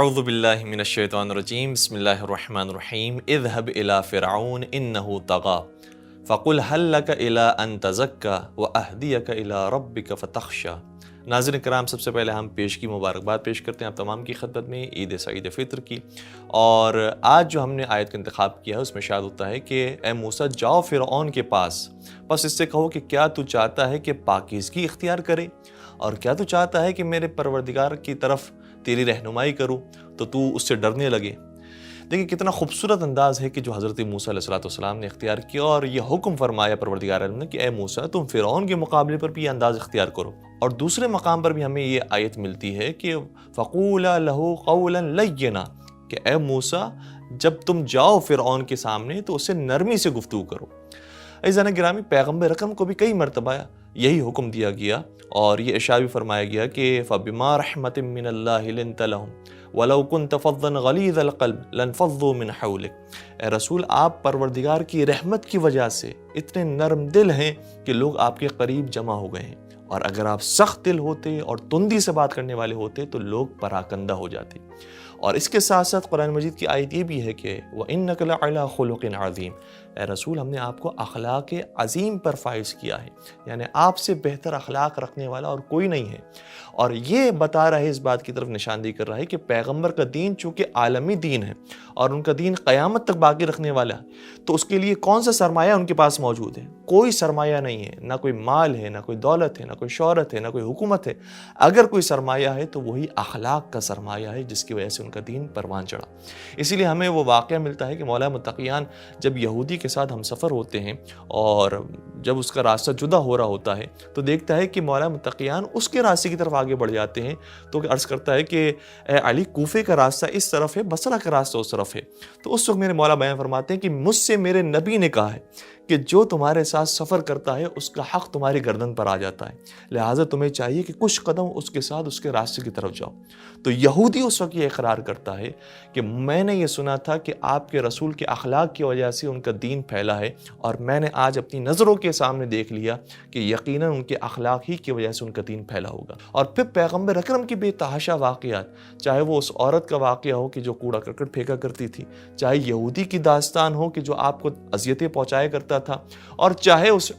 اعوذ باللہ من الشیطان الرجیم بسم اللہ الرحمن الرحیم اذهب الى فرعون انه طغى فقل هل لك الى ان تزكى واهديك الى ربك فتخشى۔ ناظرین کرام، سب سے پہلے ہم پیشگی مبارکباد پیش کرتے ہیں آپ تمام کی خدمت میں عید سعید فطر کی، اور آج جو ہم نے آیت کا انتخاب کیا ہے اس میں ارشاد ہوتا ہے کہ اے موسیٰ جاؤ فرعون کے پاس، بس اس سے کہو کہ کیا تو چاہتا ہے کہ پاکیزگی اختیار کرے، اور کیا تو چاہتا ہے کہ میرے پروردگار کی طرف تیری رہنمائی کروں تو اس سے ڈرنے لگے۔ دیکھیں کتنا خوبصورت انداز ہے کہ جو حضرت موسیٰ علیہ السلام نے اختیار کیا، اور یہ حکم فرمایا پروردگار عالم نے کہ اے موسیٰ تم فرعون کے مقابلے پر بھی یہ انداز اختیار کرو۔ اور دوسرے مقام پر بھی ہمیں یہ آیت ملتی ہے کہ فَقُولَا لَهُ قَوْلًا لَيِّنًا، کہ اے موسیٰ جب تم جاؤ فرعون کے سامنے تو اسے نرمی سے گفتگو کرو۔ عزیزان گرامی، پیغمبر اکرم کو بھی کئی مرتبہ یہی حکم دیا گیا، اور یہ ارشاد بھی فرمایا گیا کہ فَبِمَا رَحْمَةٍ مِّنَ اللَّهِ لِنْتَ لَهُمْ وَلَوْ كُنْتَ فَظًّا غَلِيظَ الْقَلْبِ لَانفَضُّوا مِنْ حَوْلِكَ۔ اے رسول، آپ پروردگار کی رحمت کی وجہ سے اتنے نرم دل ہیں کہ لوگ آپ کے قریب جمع ہو گئے ہیں، اور اگر آپ سخت دل ہوتے اور تندی سے بات کرنے والے ہوتے تو لوگ پراکندہ ہو جاتے۔ اور اس کے ساتھ ساتھ قرآن مجید کی آیت یہ بھی ہے کہ وَإِنَّكَ لَعَلَىٰ خُلُقٍ عَظِيمٍ، اے رسول ہم نے آپ کو اخلاق عظیم پر فائز کیا ہے، یعنی آپ سے بہتر اخلاق رکھنے والا اور کوئی نہیں ہے۔ اور یہ بتا رہا ہے، اس بات کی طرف نشاندہی کر رہا ہے کہ پیغمبر کا دین چونکہ عالمی دین ہے اور ان کا دین قیامت تک باقی رکھنے والا ہے، تو اس کے لیے کون سا سرمایہ ان کے پاس موجود ہے؟ کوئی سرمایہ نہیں ہے، نہ کوئی مال ہے، نہ کوئی دولت ہے، نہ کوئی شہرت ہے، نہ کوئی حکومت ہے۔ اگر کوئی سرمایہ ہے تو وہی اخلاق کا سرمایہ ہے، جس کی وجہ سے ان کا دین پروان چڑھا۔ اسی لیے ہمیں وہ واقعہ ملتا ہے کہ مولا متقیان جب یہودی کے ساتھ ہم سفر ہوتے ہیں اور جب اس کا راستہ جدا ہو رہا ہوتا ہے تو دیکھتا ہے کہ مولا متقیان اس کے راستے کی طرف آگے بڑھ جاتے ہیں، تو عرض کرتا ہے کہ اے علی، کوفے کا راستہ اس طرف ہے، بصرہ کا راستہ اس طرف ہے۔ تو اس وقت میرے مولا بیان فرماتے ہیں کہ مجھ سے میرے نبی نے کہا ہے کہ جو تمہارے ساتھ سفر کرتا ہے اس کا حق تمہاری گردن پر آ جاتا ہے، لہٰذا تمہیں چاہیے کہ کچھ قدم اس کے ساتھ اس کے راستے کی طرف جاؤ۔ تو یہودی اس وقت یہ اقرار کرتا ہے کہ میں نے یہ سنا تھا کہ آپ کے رسول کے اخلاق کی وجہ سے ان کا دین پھیلا ہے، اور میں نے آج اپنی نظروں کے سامنے دیکھ لیا کہ یقیناً ان کے اخلاق ہی کی وجہ سے ان کا دین پھیلا ہوگا۔ اور پھر پیغمبر اکرم کی بے تحاشا واقعات، چاہے وہ اس عورت کا واقعہ ہو کہ جو کوڑا کرکٹ پھینکا کرتی تھی، چاہے یہودی کی داستان ہو کہ جو آپ کو اذیتیں پہنچایا کرتا تھا، اور چاہے اس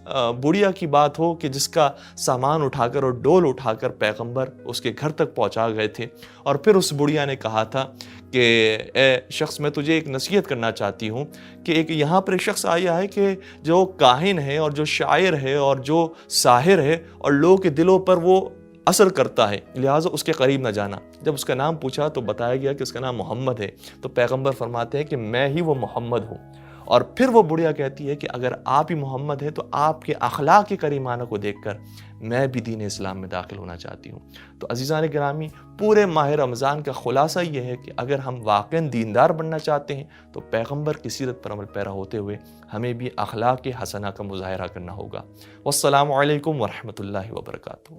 بڑھیا کی بات ہو کہ جس کا سامان اٹھا کر اور ڈول اٹھا کر پیغمبر اس کے گھر تک پہنچا گئے تھے، اور پھر اس بڑھیا نے کہا تھا کہ اے شخص، میں تجھے ایک نصیحت کرنا چاہتی ہوں کہ ایک یہاں پر ایک شخص آیا ہے کہ جو کاہن ہے اور جو شاعر ہے اور جو ساحر ہے، اور لوگوں کے دلوں پر وہ اثر کرتا ہے، لہٰذا اس کے قریب نہ جانا۔ جب اس کا نام پوچھا تو بتایا گیا کہ اس کا نام محمد ہے، تو پیغمبر فرماتے ہیں کہ میں ہی وہ محمد ہوں۔ اور پھر وہ بڑھیا کہتی ہے کہ اگر آپ ہی محمد ہے تو آپ کے اخلاق کریمانہ کو دیکھ کر میں بھی دین اسلام میں داخل ہونا چاہتی ہوں۔ تو عزیزان گرامی، پورے ماہ رمضان کا خلاصہ یہ ہے کہ اگر ہم واقعاً دیندار بننا چاہتے ہیں تو پیغمبر کی سیرت پر عمل پیرا ہوتے ہوئے ہمیں بھی اخلاق حسنہ کا مظاہرہ کرنا ہوگا۔ والسلام علیکم ورحمۃ اللہ وبرکاتہ۔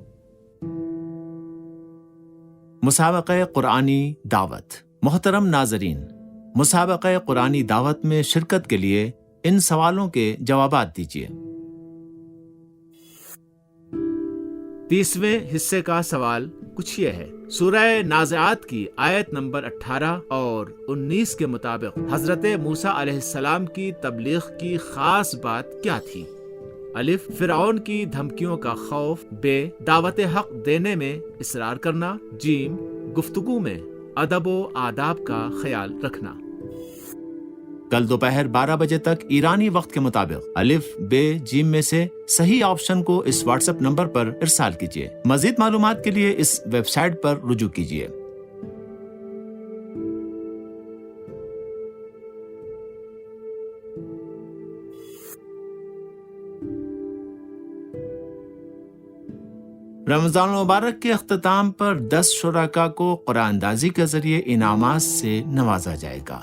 مسابقہ قرآنی دعوت۔ محترم ناظرین، مسابقہ قرآنی دعوت میں شرکت کے لیے ان سوالوں کے جوابات دیجیے۔ 30ویں حصے کا سوال کچھ یہ ہے: سورہ نازعات کی آیت نمبر 18 اور 19 کے مطابق حضرت موسیٰ علیہ السلام کی تبلیغ کی خاص بات کیا تھی؟ الف، فرعون کی دھمکیوں کا خوف، بے، دعوت حق دینے میں اصرار کرنا، جیم، گفتگو میں ادب و آداب کا خیال رکھنا۔ کل دوپہر 12 بجے تک ایرانی وقت کے مطابق الف، بے، جیم میں سے صحیح آپشن کو اس واٹس ایپ نمبر پر ارسال کیجیے۔ مزید معلومات کے لیے اس ویب سائٹ پر رجوع کیجیے۔ رمضان المبارک کے اختتام پر 10 شرکاء کو قرآن اندازی کے ذریعے انعامات سے نوازا جائے گا۔